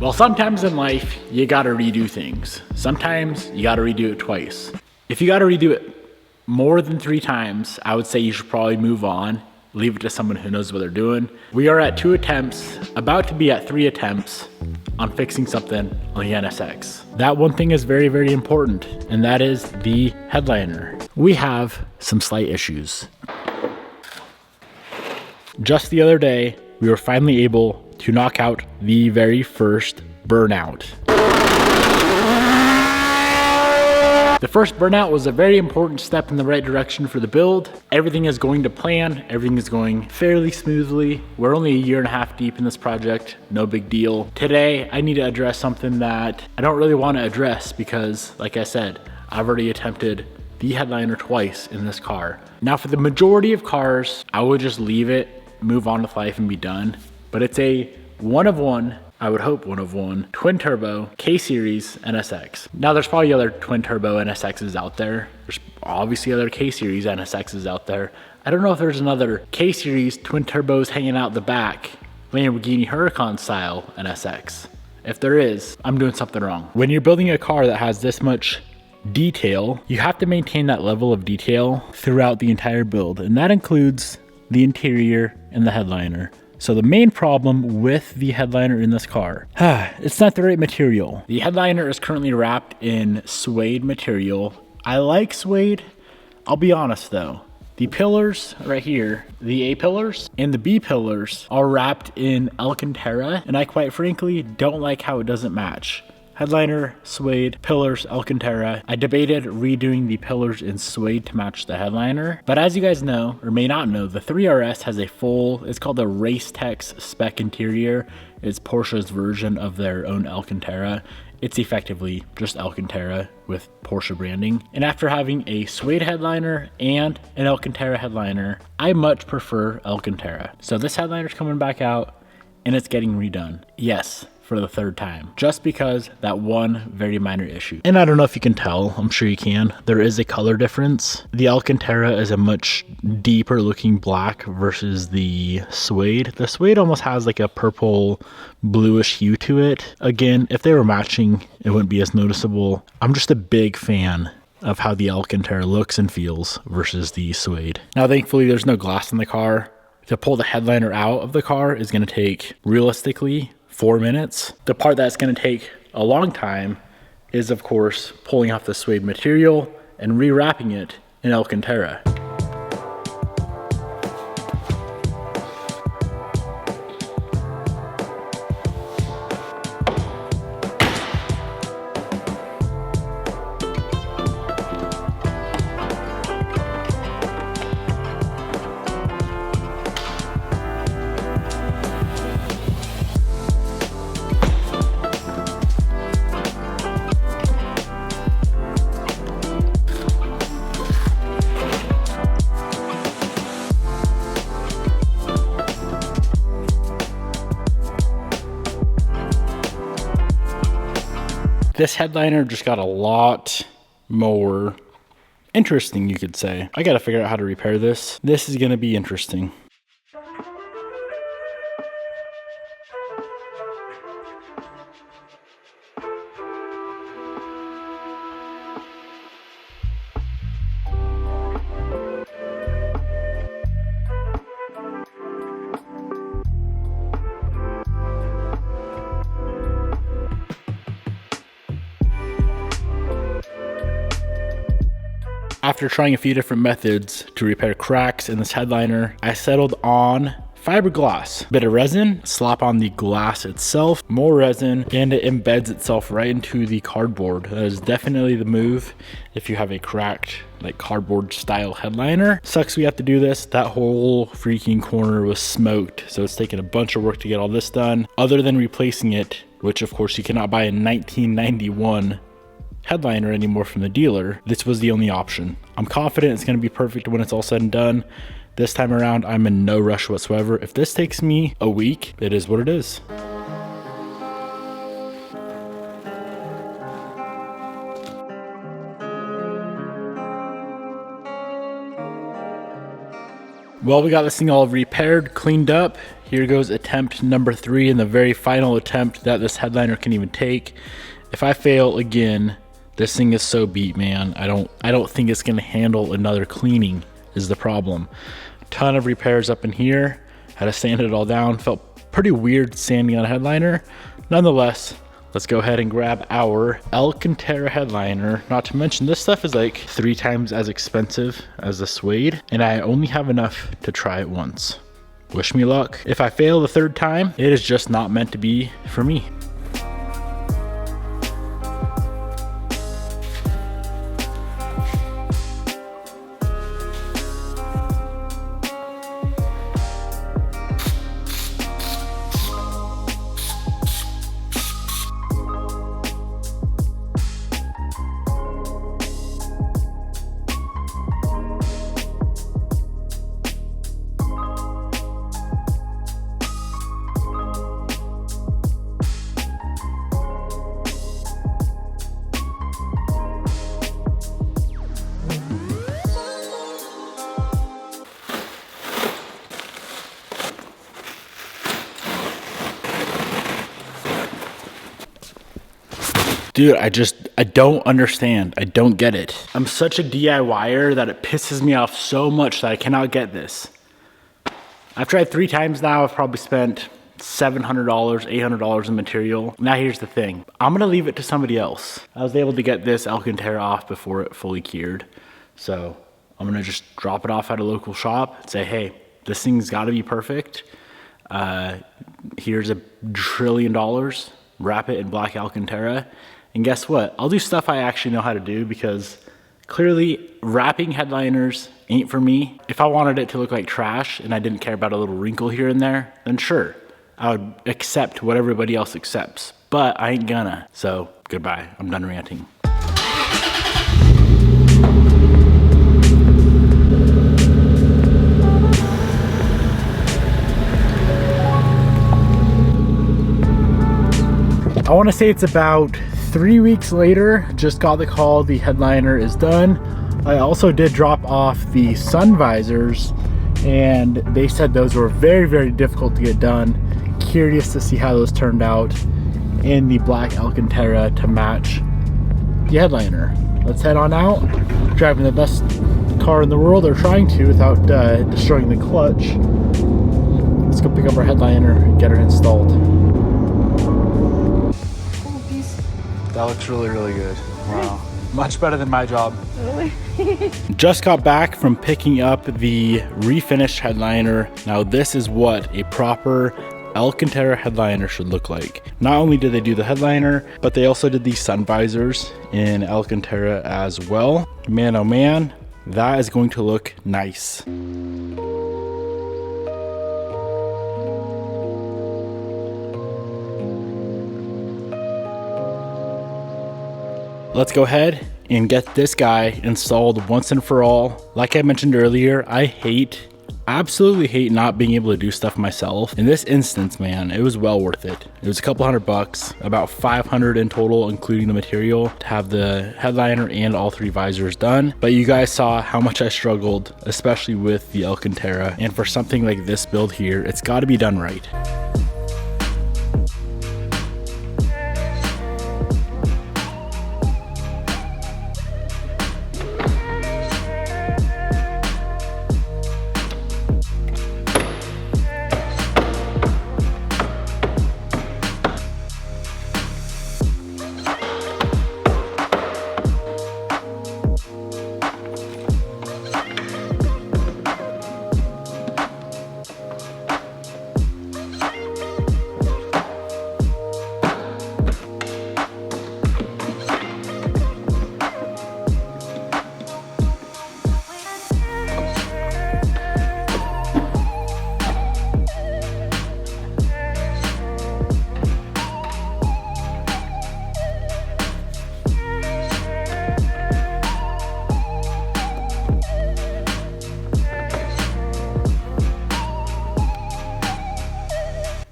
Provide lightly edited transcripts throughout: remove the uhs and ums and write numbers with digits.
Well, sometimes in life, you gotta redo things. Sometimes you gotta redo it twice. If you gotta redo it more than 3 times, I would say you should probably move on, leave it to someone who knows what they're doing. We are at 2 attempts, about to be at 3 attempts on fixing something on the NSX. That one thing is very, very important, and that is the headliner. We have some slight issues. Just the other day, we were finally able to knock out the very first burnout. The first burnout was a very important step in the right direction for the build. Everything is going to plan. Everything is going fairly smoothly. We're only a 1.5 years deep in this project. No big deal. Today, I need to address something that I don't really want to address because, like I said, I've already attempted the headliner twice in this car. Now, for the majority of cars, I would just leave it, move on with life and be done. But it's a one of one, I would hope one of one, twin turbo K-Series NSX. Now there's probably other twin turbo NSXs out there. There's obviously other K-Series NSXs out there. I don't know if there's another K-Series twin turbos hanging out the back, Lamborghini Huracan style NSX. If there is, I'm doing something wrong. When you're building a car that has this much detail, you have to maintain that level of detail throughout the entire build, and that includes the interior and the headliner. So the main problem with the headliner in this car, it's not the right material. The headliner is currently wrapped in suede material. I like suede. I'll be honest though. The pillars right here, the A pillars and the B pillars are wrapped in Alcantara, and I quite frankly don't like how it doesn't match. Headliner, suede, pillars, Alcantara. I debated redoing the pillars in suede to match the headliner. But as you guys know, or may not know, the 3RS has a full, it's called the Racetex spec interior. It's Porsche's version of their own Alcantara. It's effectively just Alcantara with Porsche branding. And after having a suede headliner and an Alcantara headliner, I much prefer Alcantara. So this headliner's coming back out and it's getting redone. Yes, for the 3rd time, just because that one very minor issue. And I don't know if you can tell, I'm sure you can, there is a color difference. The Alcantara is a much deeper looking black versus the suede. The suede almost has like a purple bluish hue to it. Again, if they were matching, it wouldn't be as noticeable. I'm just a big fan of how the Alcantara looks and feels versus the suede. Now, thankfully, there's no glass in the car. To pull the headliner out of the car is gonna take, realistically, 4 minutes. The part that's gonna take a long time is, of course, pulling off the suede material and rewrapping it in Alcantara. This headliner just got a lot more interesting, you could say. I gotta figure out how to repair this. This is gonna be interesting. After trying a few different methods to repair cracks in this headliner, I settled on fiberglass. Bit of resin, slap on the glass itself, more resin, and it embeds itself right into the cardboard. That is definitely the move if you have a cracked, like cardboard style headliner. Sucks we have to do this. That whole freaking corner was smoked, so it's taken a bunch of work to get all this done. Other than replacing it, which of course you cannot buy a 1991 headliner anymore from the dealer, this was the only option. I'm confident it's going to be perfect when it's all said and done. This time around, I'm in no rush whatsoever. If this takes me a week, it is what it is. Well, we got this thing all repaired, cleaned up. Here goes attempt number 3 and the very final attempt that this headliner can even take. If I fail again, this thing is so beat, man. I don't think it's gonna handle another cleaning is the problem. Ton of repairs up in here. Had to sand it all down. Felt pretty weird sanding on a headliner. Nonetheless, let's go ahead and grab our Alcantara headliner. Not to mention this stuff is like 3 times as expensive as the suede, and I only have enough to try it once. Wish me luck. If I fail the 3rd time, it is just not meant to be for me. Dude, I don't understand. I don't get it. I'm such a DIYer that it pisses me off so much that I cannot get this. I've tried 3 times now. I've probably spent $700, $800 in material. Now here's the thing. I'm gonna leave it to somebody else. I was able to get this Alcantara off before it fully cured. So I'm gonna just drop it off at a local shop and say, hey, this thing's gotta be perfect. Here's $1 trillion. Wrap it in black Alcantara. And guess what? I'll do stuff I actually know how to do, because clearly wrapping headliners ain't for me. If I wanted it to look like trash and I didn't care about a little wrinkle here and there, then sure, I would accept what everybody else accepts, but I ain't gonna. So goodbye, I'm done ranting. I want to say it's about 3 weeks later. Just got the call, the headliner is done. I also did drop off the sun visors, and they said those were very, very difficult to get done. Curious to see how those turned out in the black Alcantara to match the headliner. Let's head on out. Driving the best car in the world, or trying to, without destroying the clutch. Let's go pick up our headliner and get her installed. That looks really, really good. Wow. Much better than my job. Really? Just got back from picking up the Refinished headliner. Now this is what a proper Alcantara headliner should look like. Not only did they do the headliner, but they also did the sun visors in Alcantara as well. Man, oh man, that is going to look nice. Let's go ahead and get this guy installed once and for all. Like I mentioned earlier, I absolutely hate not being able to do stuff myself. In this instance, man, it was well worth it. It was a couple $100, about 500 in total, including the material, to have the headliner and all 3 visors done. But you guys saw how much I struggled, especially with the Alcantara. And for something like this build here, it's got to be done right.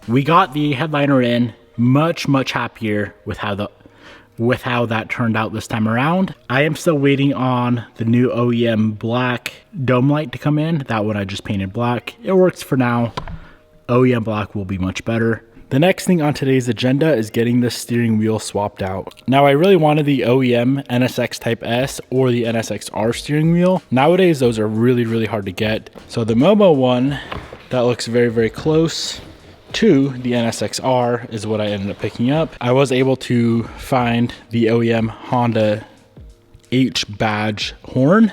We got the headliner in, much happier with how with how that turned out this time around. I am still waiting on the new OEM black dome light to come in. That one I just painted black. It works for now. OEM black will be much better. The next thing on today's agenda is getting the steering wheel swapped out. Now I really wanted the OEM NSX Type S or the NSX-R steering wheel. Nowadays those are really hard to get. So the Momo one that looks very close to the NSX-R is what I ended up picking up. I was able to find the OEM Honda H badge horn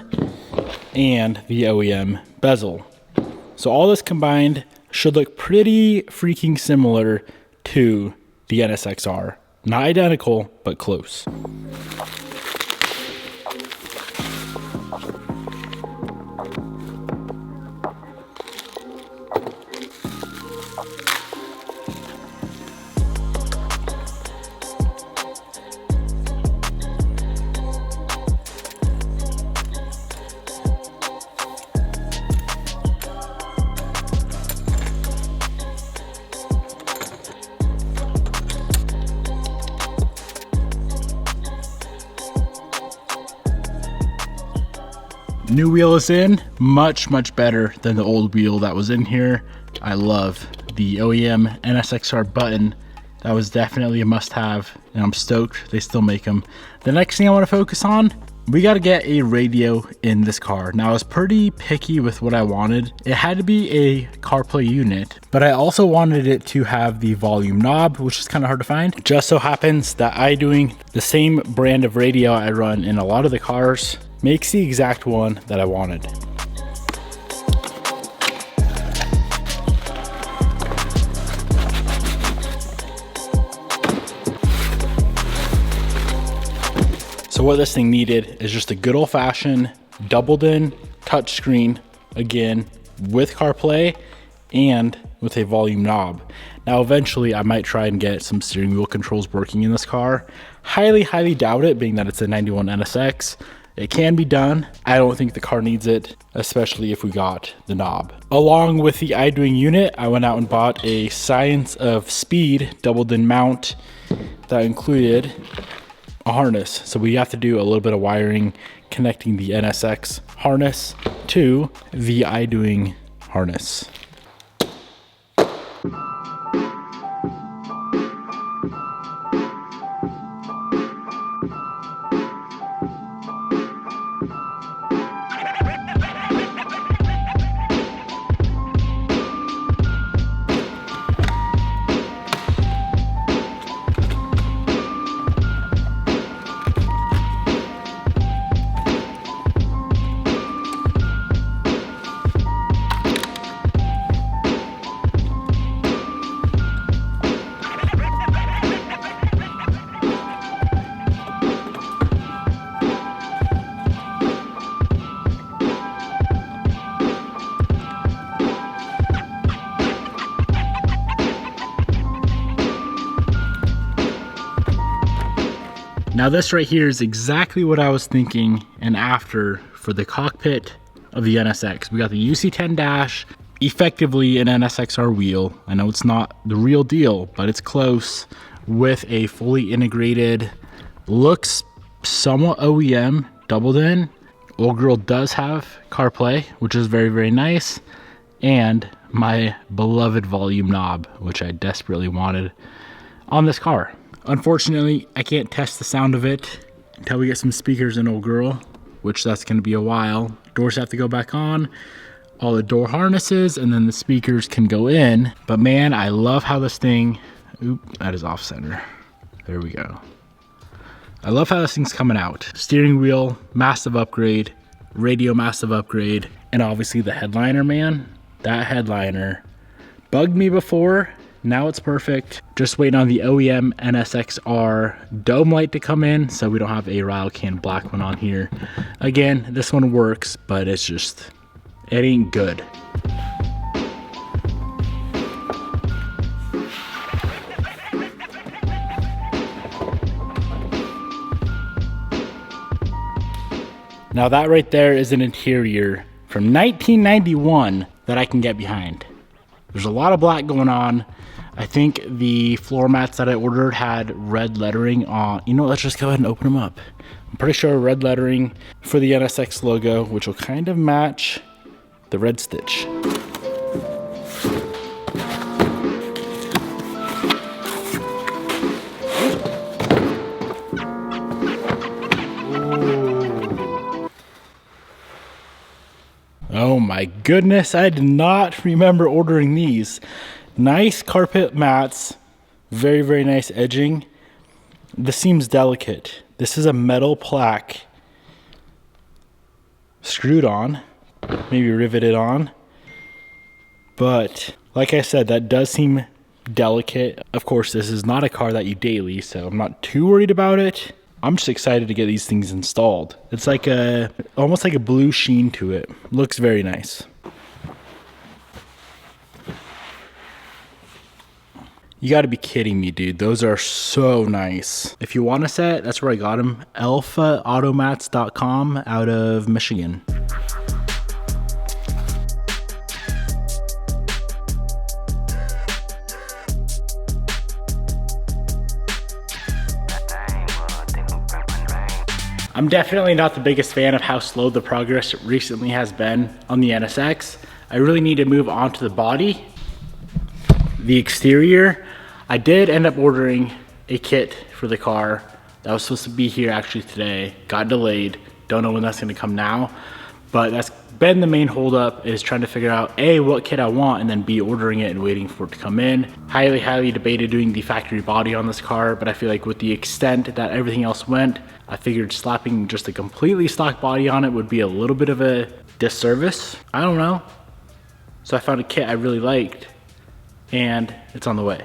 and the OEM bezel. So all this combined should look pretty freaking similar to the NSX-R. Not identical, but close. New wheel is in, much better than the old wheel that was in here. I love the OEM NSX-R button. That was definitely a must-have, and I'm stoked they still make them. The next thing I want to focus on, we got to get a radio in this car. Now I was pretty picky with what I wanted. It had to be a CarPlay unit, but I also wanted it to have the volume knob, which is kind of hard to find. Just so happens that iDoing, the same brand of radio I run in a lot of the cars, makes the exact one that I wanted. So what this thing needed is just a good old-fashioned doubled in touchscreen, again with CarPlay and with a volume knob. Now eventually I might try and get some steering wheel controls working in this car. Highly doubt it, being that it's a 91 NSX. It can be done. I don't think the car needs it, especially if we got the knob. Along with the iDoing unit, I went out and bought a Science of Speed doubled in mount that included a harness. So we have to do a little bit of wiring connecting the NSX harness to the iDoing harness. Now this right here is exactly what I was thinking and after for the cockpit of the NSX. We got the UC10 dash, effectively an NSX-R wheel. I know it's not the real deal, but it's close, with a fully integrated, looks somewhat OEM, doubled in. Old girl does have CarPlay, which is very nice, and my beloved volume knob, which I desperately wanted on this car. Unfortunately, I can't test the sound of it until we get some speakers in old girl, which that's going to be a while. Doors have to go back on, all the door harnesses, and then the speakers can go in. But man, I love how this thing, oop, that is off center. There we go. I love how this thing's coming out. Steering wheel, massive upgrade, radio, massive upgrade, and obviously the headliner, man. That headliner bugged me before. Now it's perfect. Just waiting on the OEM NSX-R dome light to come in, so we don't have a Rattle Can black one on here. Again, this one works, but it's just, it ain't good. Now that right there is an interior from 1991 that I can get behind. There's a lot of black going on. I think the floor mats that I ordered had red lettering on. You know what, let's just go ahead and open them up. I'm pretty sure red lettering for the NSX logo, which will kind of match the red stitch. Oh my goodness, I did not remember ordering these. Nice carpet mats, very, very nice edging. This seems delicate. This is a metal plaque screwed on, maybe riveted on. But like I said, that does seem delicate. Of course, this is not a car that you daily, so I'm not too worried about it. I'm just excited to get these things installed. It's like almost like a blue sheen to it. Looks very nice. You gotta be kidding me, dude. Those are so nice. If you want a set, that's where I got them. alphaautomats.com out of Michigan. I'm definitely not the biggest fan of how slow the progress recently has been on the NSX. I really need to move on to the body. The exterior, I did end up ordering a kit for the car that was supposed to be here actually today. Got delayed. Don't know when that's gonna come now, but that's been the main holdup, is trying to figure out A, what kit I want, and then B, ordering it and waiting for it to come in. Highly debated doing the factory body on this car, but I feel like with the extent that everything else went, I figured slapping just a completely stock body on it would be a little bit of a disservice. I don't know. So I found a kit I really liked, and it's on the way.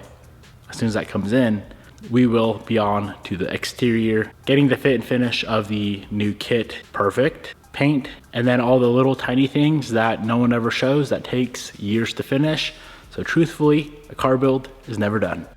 As soon as that comes in, we will be on to the exterior, getting the fit and finish of the new kit perfect, paint, and then all the little tiny things that no one ever shows that takes years to finish. So truthfully, a car build is never done.